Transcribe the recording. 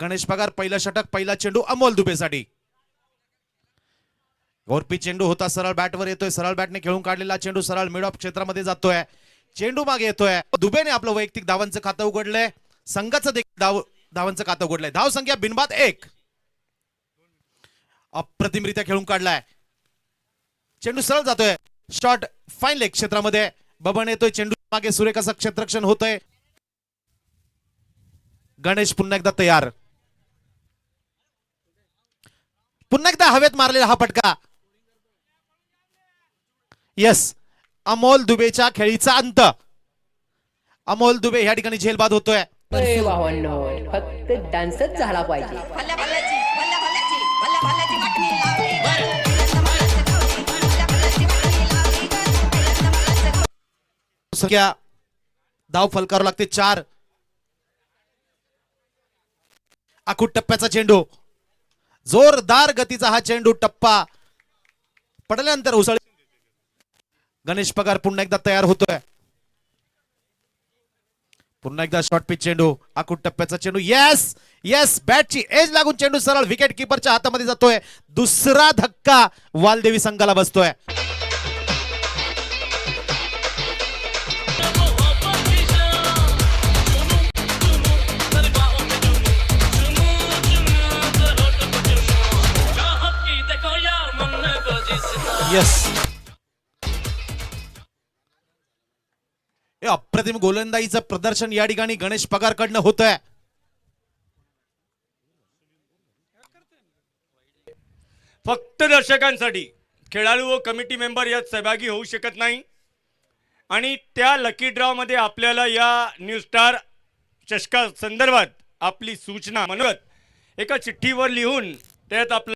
गणेश पगार पहिला षटक, पहिला चेंडू अमोल दुबेसाठी. गोरपी चेंडू होता, सरळ बॅटवर येतोय, सरळ बॅटने खेळून काढलेला चेंडू सरळ मिड ऑफ क्षेत्रामध्ये जातोय, चेंडू मागे येतोय. दुबेने आपलं वैयक्तिक धावांचं खातं उघडलंय, संघाचं देखील धावांचं खातं उघडलंय. धाव संख्या बिनबाद 1. अप्रतिमरित्या खेळून काढलाय, चेंडू सरळ जातोय, शॉट फाईन लेग क्षेत्रामध्ये. बबन येतोय, चेंडू मागे सुरेख असं क्षेत्ररक्षण होतंय. गणेश पुन्हा एकदा तयार, पुन्हा एकदा हवेत मारलेला हा फटका. यस, अमोल दुबेच्या खेळीचा अंत. अमोल दुबे या ठिकाणी झेलबाद होतोय. फक्त डान्सच झाला पाहिजे. संख्या धाव फलकारू लागते 4. आखूट टप्प्याचा चेंडू, जोरदार गतीचा हा चेंडू टप्पा पडल्यानंतर उसळ. गणेश पगार पुन्हा एकदा तयार होतोय, पुन्हा एकदा शॉर्ट पिच चेंडू, आखूट टप्प्याचा चेंडू. येस येस, बॅटची एज लागून चेंडू सरळ विकेट किपरच्या हातामध्ये जातोय. दुसरा धक्का वालदेवी संघाला बसतोय. यस, अप्रतिम गोलंदाजीचं प्रदर्शन या ठिकाणी गणेश पगार कडनं होत आहे. फक्त दर्शकांसाठी खेळाडू व कमिटी मेंबर यात सहभागी होऊ शकत नाही. आणि त्या लकी ड्रॉ मध्ये आपल्याला या न्यू स्टार चषका संदर्भात आपली सूचना मनोगत एका चिठ्ठीवर लिहून त्यात आपल्या